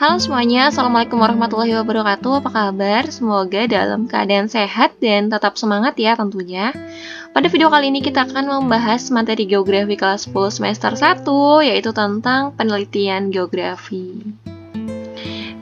Halo semuanya, Assalamualaikum warahmatullahi wabarakatuh. Apa kabar? Semoga dalam keadaan sehat dan tetap semangat ya tentunya. Pada video kali ini kita akan membahas materi geografi kelas 10 semester 1, yaitu tentang penelitian geografi.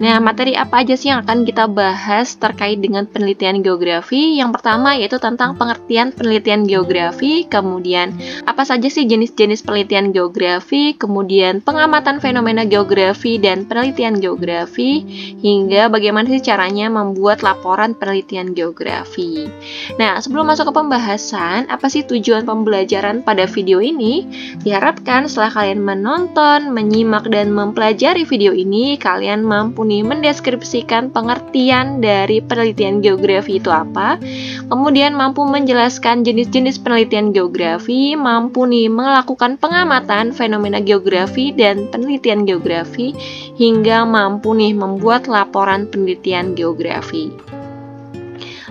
Nah, materi apa aja sih yang akan kita bahas terkait dengan penelitian geografi? Yang pertama yaitu tentang pengertian penelitian geografi, kemudian apa saja sih jenis-jenis penelitian geografi, kemudian pengamatan fenomena geografi dan penelitian geografi, hingga bagaimana sih caranya membuat laporan penelitian geografi. Nah, sebelum masuk ke pembahasan, apa sih tujuan pembelajaran pada video ini? Diharapkan setelah kalian menonton, menyimak, dan mempelajari video ini, kalian mampu mendeskripsikan pengertian dari penelitian geografi itu apa, kemudian mampu menjelaskan jenis-jenis penelitian geografi, mampu melakukan pengamatan fenomena geografi dan penelitian geografi, hingga mampu membuat laporan penelitian geografi.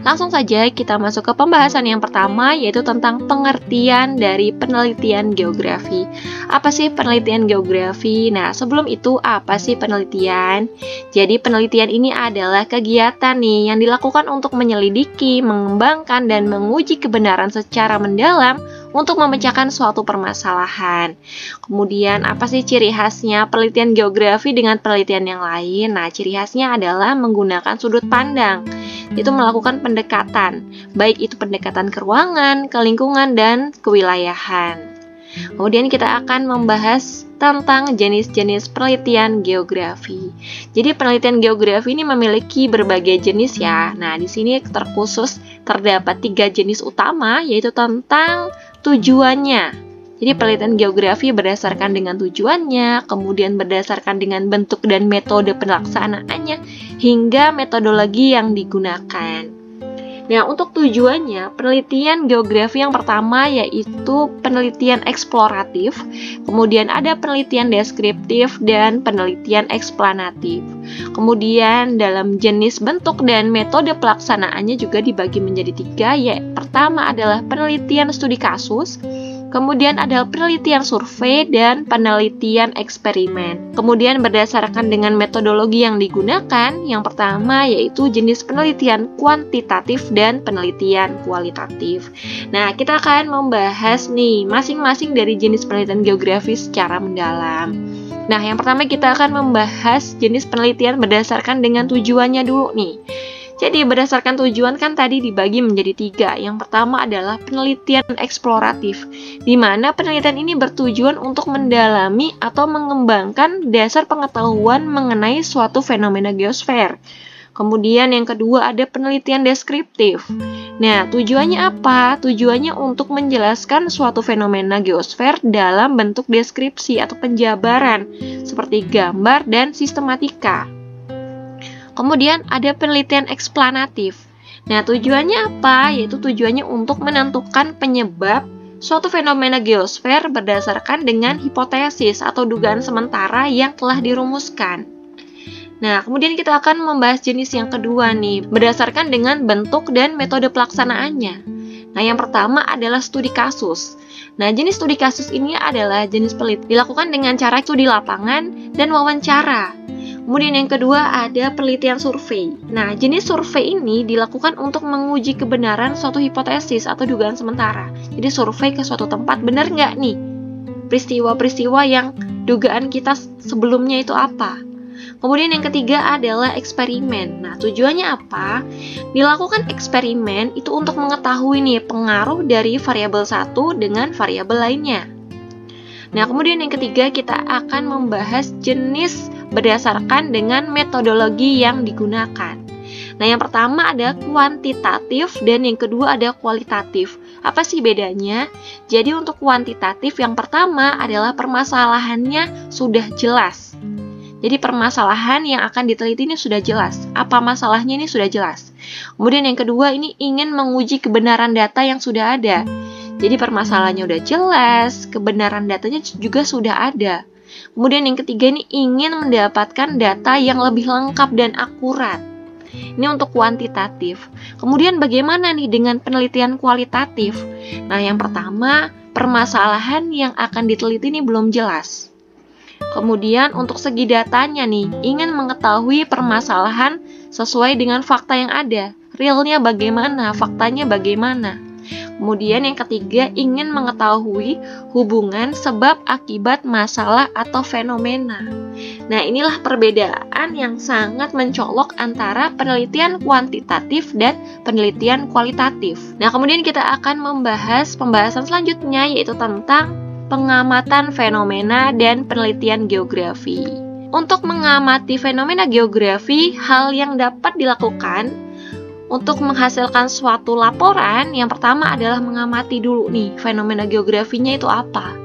Langsung saja kita masuk ke pembahasan yang pertama, yaitu tentang pengertian dari penelitian geografi. Apa sih penelitian geografi? Nah, sebelum itu apa sih penelitian? Jadi penelitian ini adalah kegiatan yang dilakukan untuk menyelidiki, mengembangkan, dan menguji kebenaran secara mendalam untuk memecahkan suatu permasalahan. Kemudian apa sih ciri khasnya penelitian geografi dengan penelitian yang lain? Nah, ciri khasnya adalah menggunakan sudut pandang. Itu melakukan pendekatan, baik itu pendekatan ke ruangan, ke lingkungan, dan kewilayahan. Kemudian kita akan membahas tentang jenis-jenis penelitian geografi. Jadi penelitian geografi ini memiliki berbagai jenis ya. Nah, di sini terkhusus terdapat 3 jenis utama, yaitu tentang tujuannya. Jadi penelitian geografi berdasarkan dengan tujuannya, kemudian berdasarkan dengan bentuk dan metode pelaksanaannya, hingga metodologi yang digunakan. Nah, untuk tujuannya, penelitian geografi yang pertama yaitu penelitian eksploratif, kemudian ada penelitian deskriptif, dan penelitian eksplanatif. Kemudian dalam jenis bentuk dan metode pelaksanaannya juga dibagi menjadi 3, yaitu pertama adalah penelitian studi kasus, kemudian ada penelitian survei dan penelitian eksperimen. Kemudian berdasarkan dengan metodologi yang digunakan, yang pertama yaitu jenis penelitian kuantitatif dan penelitian kualitatif. Nah, kita akan membahas masing-masing dari jenis penelitian geografi secara mendalam. Nah, yang pertama kita akan membahas jenis penelitian berdasarkan dengan tujuannya dulu nih. Jadi berdasarkan tujuan kan tadi dibagi menjadi 3. Yang pertama adalah penelitian eksploratif, di mana penelitian ini bertujuan untuk mendalami atau mengembangkan dasar pengetahuan mengenai suatu fenomena geosfer. Kemudian yang kedua ada penelitian deskriptif. Nah, tujuannya apa? Tujuannya untuk menjelaskan suatu fenomena geosfer dalam bentuk deskripsi atau penjabaran, seperti gambar dan sistematika. Kemudian ada penelitian eksplanatif. Nah, tujuannya apa? Yaitu tujuannya untuk menentukan penyebab suatu fenomena geosfer berdasarkan dengan hipotesis atau dugaan sementara yang telah dirumuskan. Nah, kemudian kita akan membahas jenis yang kedua berdasarkan dengan bentuk dan metode pelaksanaannya. Nah, yang pertama adalah studi kasus. Nah, jenis studi kasus ini adalah jenis penelitian dilakukan dengan cara studi lapangan dan wawancara. Kemudian yang kedua ada penelitian survei. Nah, jenis survei ini dilakukan untuk menguji kebenaran suatu hipotesis atau dugaan sementara. Jadi survei ke suatu tempat, benar nggak nih peristiwa-peristiwa yang dugaan kita sebelumnya itu apa. Kemudian yang ketiga adalah eksperimen. Nah, tujuannya apa? Dilakukan eksperimen itu untuk mengetahui pengaruh dari variabel satu dengan variabel lainnya. Nah, kemudian yang ketiga kita akan membahas jenis berdasarkan dengan metodologi yang digunakan. Nah, yang pertama ada kuantitatif dan yang kedua ada kualitatif. Apa sih bedanya? Jadi untuk kuantitatif yang pertama adalah permasalahannya sudah jelas. Jadi permasalahan yang akan diteliti ini sudah jelas. Apa masalahnya ini sudah jelas. Kemudian yang kedua ini ingin menguji kebenaran data yang sudah ada. Jadi permasalahannya udah jelas, kebenaran datanya juga sudah ada. Kemudian yang ketiga ini ingin mendapatkan data yang lebih lengkap dan akurat. Ini untuk kuantitatif. Kemudian bagaimana dengan penelitian kualitatif? Nah, yang pertama, permasalahan yang akan diteliti ini belum jelas. Kemudian untuk segi datanya nih, ingin mengetahui permasalahan sesuai dengan fakta yang ada. Realnya bagaimana, faktanya bagaimana. Kemudian yang ketiga, ingin mengetahui hubungan sebab akibat masalah atau fenomena. Nah, inilah perbedaan yang sangat mencolok antara penelitian kuantitatif dan penelitian kualitatif. Nah, kemudian kita akan membahas pembahasan selanjutnya, yaitu tentang pengamatan fenomena dan penelitian geografi. Untuk mengamati fenomena geografi, hal yang dapat dilakukan untuk menghasilkan suatu laporan, yang pertama adalah mengamati dulu nih fenomena geografinya itu apa.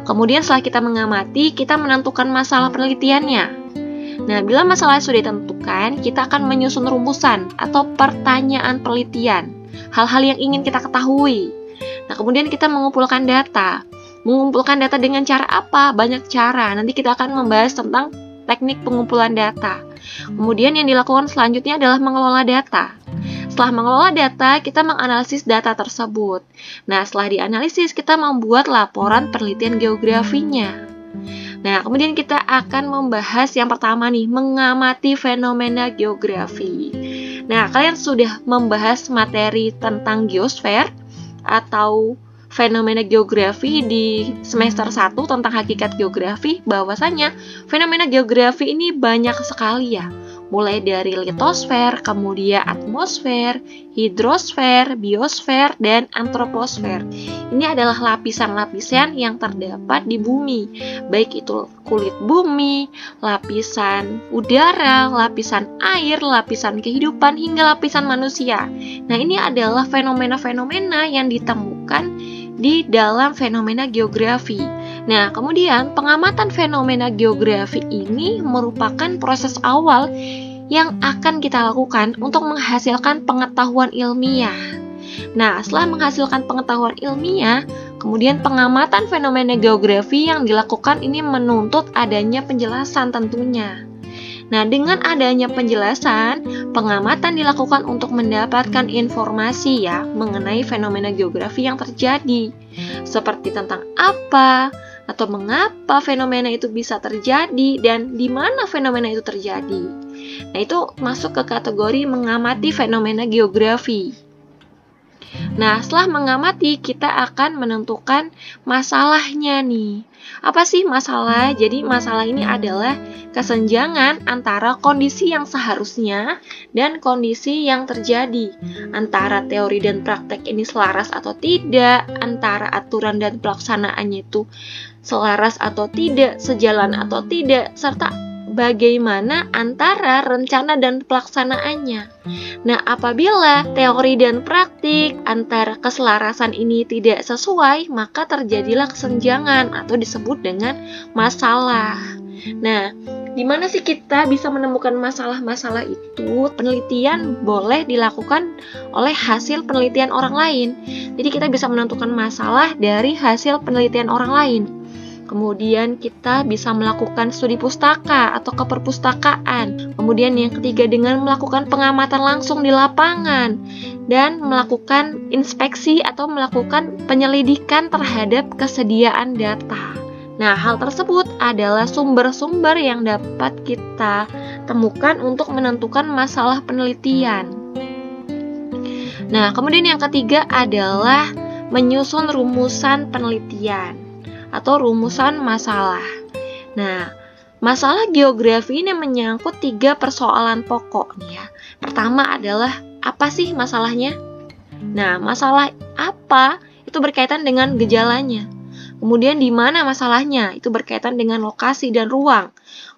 Kemudian setelah kita mengamati, kita menentukan masalah penelitiannya. Nah, bila masalah sudah ditentukan, kita akan menyusun rumusan atau pertanyaan penelitian, hal-hal yang ingin kita ketahui. Nah, kemudian kita mengumpulkan data. Mengumpulkan data dengan cara apa? Banyak cara. Nanti kita akan membahas tentang teknik pengumpulan data. Kemudian yang dilakukan selanjutnya adalah mengelola data. Setelah mengelola data, kita menganalisis data tersebut. Nah, setelah dianalisis, kita membuat laporan penelitian geografinya. Nah, kemudian kita akan membahas yang pertama nih, mengamati fenomena geografi. Nah, kalian sudah membahas materi tentang geosfer atau fenomena geografi di semester 1 tentang hakikat geografi, bahwasanya fenomena geografi ini banyak sekali ya. Mulai dari litosfer, kemudian atmosfer, hidrosfer, biosfer, dan antroposfer. Ini adalah lapisan-lapisan yang terdapat di bumi, baik itu kulit bumi, lapisan udara, lapisan air, lapisan kehidupan, hingga lapisan manusia. Nah, ini adalah fenomena-fenomena yang ditemukan di dalam fenomena geografi. Nah, kemudian pengamatan fenomena geografi ini merupakan proses awal yang akan kita lakukan untuk menghasilkan pengetahuan ilmiah. Nah, setelah menghasilkan pengetahuan ilmiah, kemudian pengamatan fenomena geografi yang dilakukan ini menuntut adanya penjelasan tentunya. Nah, dengan adanya penjelasan, pengamatan dilakukan untuk mendapatkan informasi ya mengenai fenomena geografi yang terjadi, seperti tentang apa atau mengapa fenomena itu bisa terjadi dan di mana fenomena itu terjadi. Nah, itu masuk ke kategori mengamati fenomena geografi. Nah, setelah mengamati, kita akan menentukan masalahnya nih. Apa sih masalah? Jadi, masalah ini adalah kesenjangan antara kondisi yang seharusnya dan kondisi yang terjadi. Antara teori dan praktek ini selaras atau tidak, antara aturan dan pelaksanaannya itu selaras atau tidak, sejalan atau tidak, serta bagaimana antara rencana dan pelaksanaannya. Nah, apabila teori dan praktik antara keselarasan ini tidak sesuai, maka terjadilah kesenjangan atau disebut dengan masalah. Nah, di mana sih kita bisa menemukan masalah-masalah itu? Penelitian boleh dilakukan oleh hasil penelitian orang lain. Jadi kita bisa menentukan masalah dari hasil penelitian orang lain. Kemudian kita bisa melakukan studi pustaka atau ke perpustakaan. Kemudian yang ketiga dengan melakukan pengamatan langsung di lapangan dan melakukan inspeksi atau melakukan penyelidikan terhadap kesediaan data. Nah, hal tersebut adalah sumber-sumber yang dapat kita temukan untuk menentukan masalah penelitian. Nah, kemudian yang ketiga adalah menyusun rumusan penelitian atau rumusan masalah. Nah, masalah geografi ini menyangkut 3 persoalan pokok nih ya. Pertama adalah apa sih masalahnya? Nah, masalah apa itu berkaitan dengan gejalanya. Kemudian di mana masalahnya? Itu berkaitan dengan lokasi dan ruang.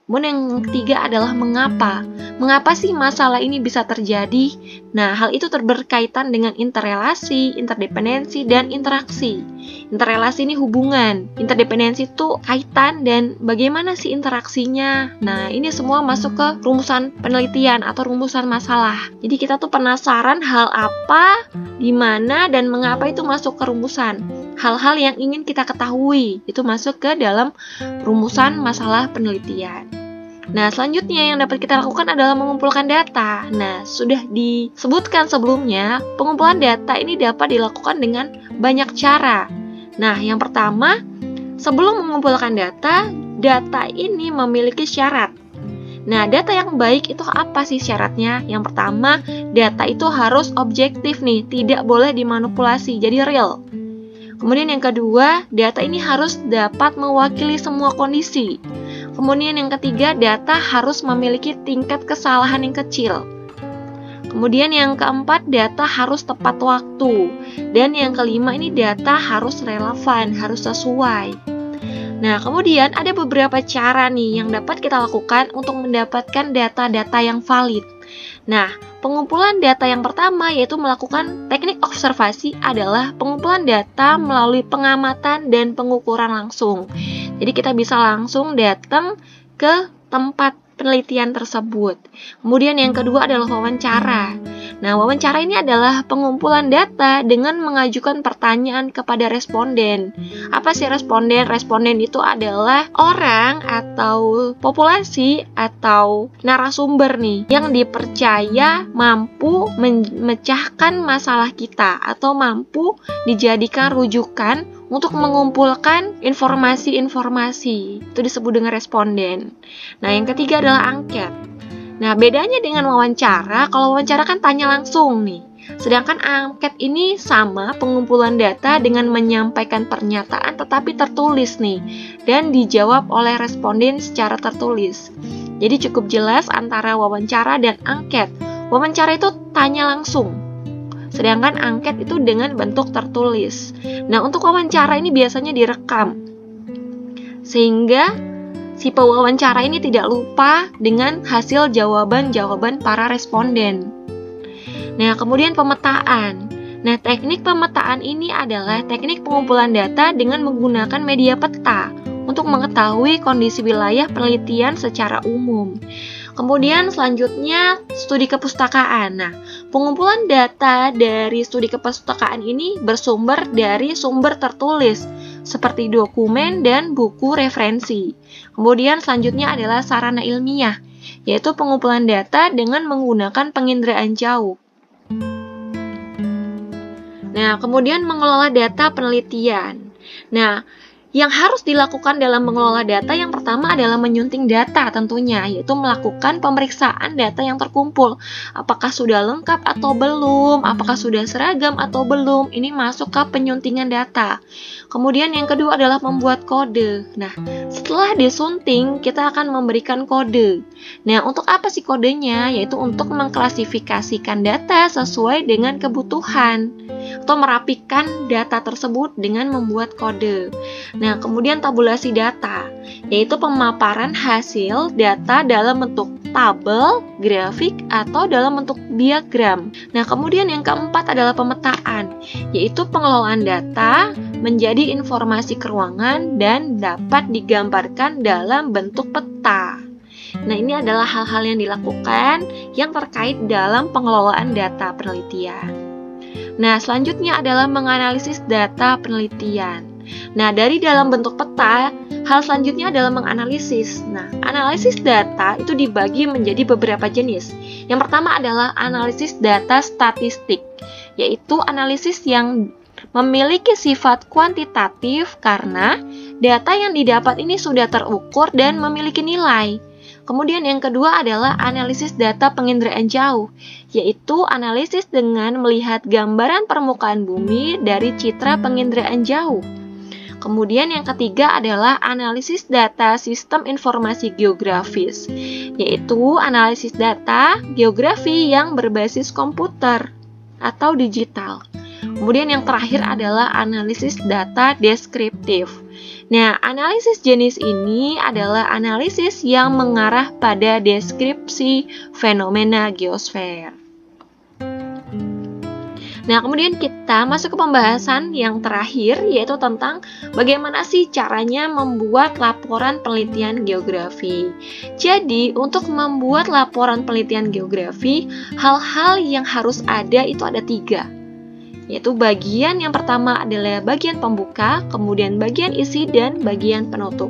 Kemudian yang ketiga adalah mengapa. Mengapa sih masalah ini bisa terjadi? Nah, hal itu berkaitan dengan interrelasi, interdependensi, dan interaksi. Interrelasi ini hubungan, interdependensi itu kaitan dan bagaimana sih interaksinya. Nah, ini semua masuk ke rumusan penelitian atau rumusan masalah. Jadi kita tuh penasaran hal apa, di mana, dan mengapa itu masuk ke rumusan. Hal-hal yang ingin kita ketahui itu masuk ke dalam rumusan masalah penelitian. Nah, selanjutnya yang dapat kita lakukan adalah mengumpulkan data. Nah, sudah disebutkan sebelumnya, pengumpulan data ini dapat dilakukan dengan banyak cara. Nah, yang pertama, sebelum mengumpulkan data, data ini memiliki syarat. Nah, data yang baik itu apa sih syaratnya? Yang pertama, data itu harus objektif nih, tidak boleh dimanipulasi, jadi real. Kemudian yang kedua, data ini harus dapat mewakili semua kondisi. Kemudian yang ketiga, data harus memiliki tingkat kesalahan yang kecil. Kemudian yang keempat, data harus tepat waktu. Dan yang kelima ini data harus relevan, harus sesuai. Nah, kemudian ada beberapa cara nih yang dapat kita lakukan untuk mendapatkan data-data yang valid. Nah, pengumpulan data yang pertama yaitu melakukan teknik observasi adalah pengumpulan data melalui pengamatan dan pengukuran langsung. Jadi kita bisa langsung datang ke tempat penelitian tersebut. Kemudian yang kedua adalah wawancara. Nah, wawancara ini adalah pengumpulan data dengan mengajukan pertanyaan kepada responden. Apa sih responden? Responden itu adalah orang atau populasi atau narasumber nih yang dipercaya mampu memecahkan masalah kita atau mampu dijadikan rujukan untuk mengumpulkan informasi-informasi. Itu disebut dengan responden. Nah, yang ketiga adalah angket. Nah, bedanya dengan wawancara, kalau wawancara kan tanya langsung nih. Sedangkan angket ini sama pengumpulan data dengan menyampaikan pernyataan tetapi tertulis nih dan dijawab oleh responden secara tertulis. Jadi cukup jelas antara wawancara dan angket. Wawancara itu tanya langsung. Sedangkan angket itu dengan bentuk tertulis. Nah, untuk wawancara ini biasanya direkam. Sehingga si pewawancara ini tidak lupa dengan hasil jawaban-jawaban para responden. Nah, kemudian pemetaan. Nah, teknik pemetaan ini adalah teknik pengumpulan data dengan menggunakan media peta untuk mengetahui kondisi wilayah penelitian secara umum. Kemudian selanjutnya studi kepustakaan. Nah, pengumpulan data dari studi kepustakaan ini bersumber dari sumber tertulis seperti dokumen dan buku referensi. Kemudian selanjutnya adalah sarana ilmiah, yaitu pengumpulan data dengan menggunakan penginderaan jauh. Nah, kemudian mengelola data penelitian. Nah, yang harus dilakukan dalam mengelola data yang pertama adalah menyunting data tentunya, yaitu melakukan pemeriksaan data yang terkumpul. Apakah sudah lengkap atau belum, apakah sudah seragam atau belum, ini masuk ke penyuntingan data. Kemudian yang kedua adalah membuat kode. Nah, setelah disunting, kita akan memberikan kode. Nah, untuk apa sih kodenya? Yaitu untuk mengklasifikasikan data sesuai dengan kebutuhan atau merapikan data tersebut dengan membuat kode. Nah, kemudian tabulasi data, yaitu pemaparan hasil data dalam bentuk tabel, grafik, atau dalam bentuk diagram. Nah, kemudian yang keempat adalah pemetaan, yaitu pengelolaan data menjadi informasi keruangan dan dapat digambarkan dalam bentuk peta. Nah, ini adalah hal-hal yang dilakukan yang terkait dalam pengelolaan data penelitian. Nah, selanjutnya adalah menganalisis data penelitian. Nah, dari dalam bentuk peta, hal selanjutnya adalah menganalisis. Nah, analisis data itu dibagi menjadi beberapa jenis. Yang pertama adalah analisis data statistik, yaitu analisis yang memiliki sifat kuantitatif karena data yang didapat ini sudah terukur dan memiliki nilai. Kemudian yang kedua adalah analisis data penginderaan jauh, yaitu analisis dengan melihat gambaran permukaan bumi dari citra penginderaan jauh. Kemudian yang ketiga adalah analisis data sistem informasi geografis, yaitu analisis data geografi yang berbasis komputer atau digital. Kemudian yang terakhir adalah analisis data deskriptif. Nah, analisis jenis ini adalah analisis yang mengarah pada deskripsi fenomena geosfer. Nah, kemudian kita masuk ke pembahasan yang terakhir, yaitu tentang bagaimana sih caranya membuat laporan penelitian geografi. Jadi, untuk membuat laporan penelitian geografi, hal-hal yang harus ada itu ada 3. Yaitu bagian yang pertama adalah bagian pembuka, kemudian bagian isi, dan bagian penutup.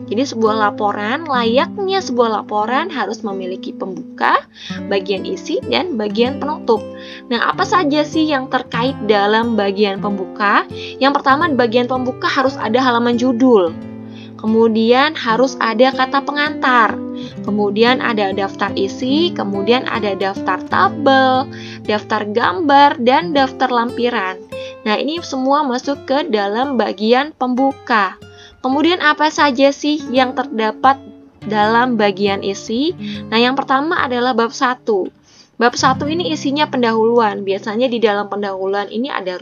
Jadi sebuah laporan, layaknya sebuah laporan harus memiliki pembuka, bagian isi, dan bagian penutup. Nah, apa saja sih yang terkait dalam bagian pembuka? Yang pertama, di bagian pembuka harus ada halaman judul. kemudian harus ada kata pengantar, kemudian ada daftar isi, kemudian ada daftar tabel, daftar gambar, dan daftar lampiran. Nah, ini semua masuk ke dalam bagian pembuka. Kemudian apa saja sih yang terdapat dalam bagian isi? Nah, yang pertama adalah bab 1. Bab 1 ini isinya pendahuluan. Biasanya di dalam pendahuluan ini ada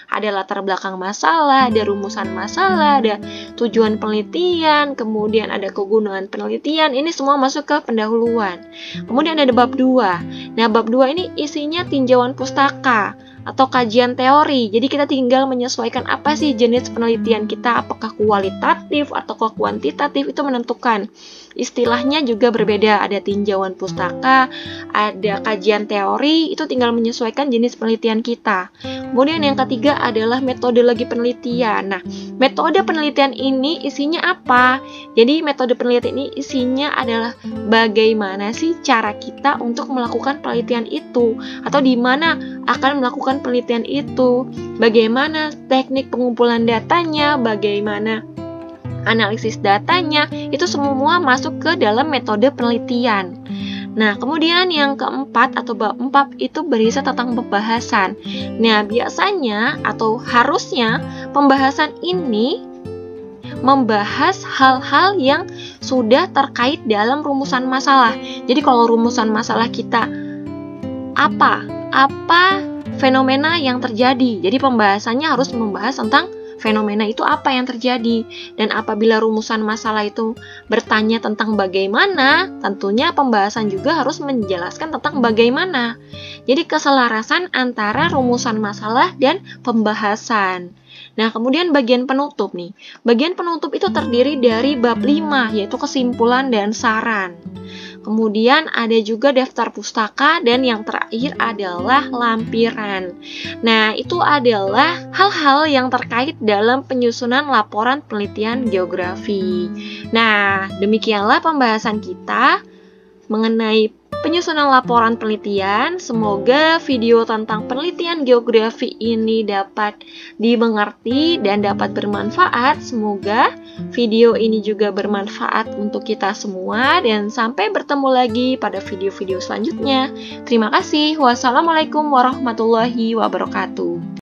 ada latar belakang masalah, ada rumusan masalah, ada tujuan penelitian, kemudian ada kegunaan penelitian. Ini semua masuk ke pendahuluan. Kemudian ada bab 2. Nah, bab 2 ini isinya tinjauan pustaka atau kajian teori. Jadi kita tinggal menyesuaikan apa sih jenis penelitian kita, apakah kualitatif atau kuantitatif, itu menentukan. Istilahnya juga berbeda, ada tinjauan pustaka, ada kajian teori, itu tinggal menyesuaikan jenis penelitian kita. Kemudian yang ketiga adalah metodologi penelitian. Nah, metode penelitian ini isinya apa? Jadi metode penelitian ini isinya adalah bagaimana sih cara kita untuk melakukan penelitian itu, atau di mana akan melakukan penelitian itu, bagaimana teknik pengumpulan datanya, bagaimana analisis datanya, itu semua masuk ke dalam metode penelitian. Nah, kemudian yang keempat atau bab 4 itu berisi tentang pembahasan. Nah, biasanya atau harusnya pembahasan ini membahas hal-hal yang sudah terkait dalam rumusan masalah. Jadi kalau rumusan masalah kita apa fenomena yang terjadi. Jadi pembahasannya harus membahas tentang fenomena itu apa yang terjadi. Dan apabila rumusan masalah itu bertanya tentang bagaimana, tentunya pembahasan juga harus menjelaskan tentang bagaimana. Jadi keselarasan antara rumusan masalah dan pembahasan. Nah, kemudian bagian penutup nih. Bagian penutup itu terdiri dari bab 5, yaitu kesimpulan dan saran. Kemudian ada juga daftar pustaka, dan yang terakhir adalah lampiran. Nah, itu adalah hal-hal yang terkait dalam penyusunan laporan penelitian geografi. Nah, demikianlah pembahasan kita mengenai penyusunan laporan penelitian. Semoga video tentang penelitian geografi ini dapat dimengerti dan dapat bermanfaat. Semoga video ini juga bermanfaat untuk kita semua, dan sampai bertemu lagi pada video-video selanjutnya. Terima kasih. Wassalamualaikum warahmatullahi wabarakatuh.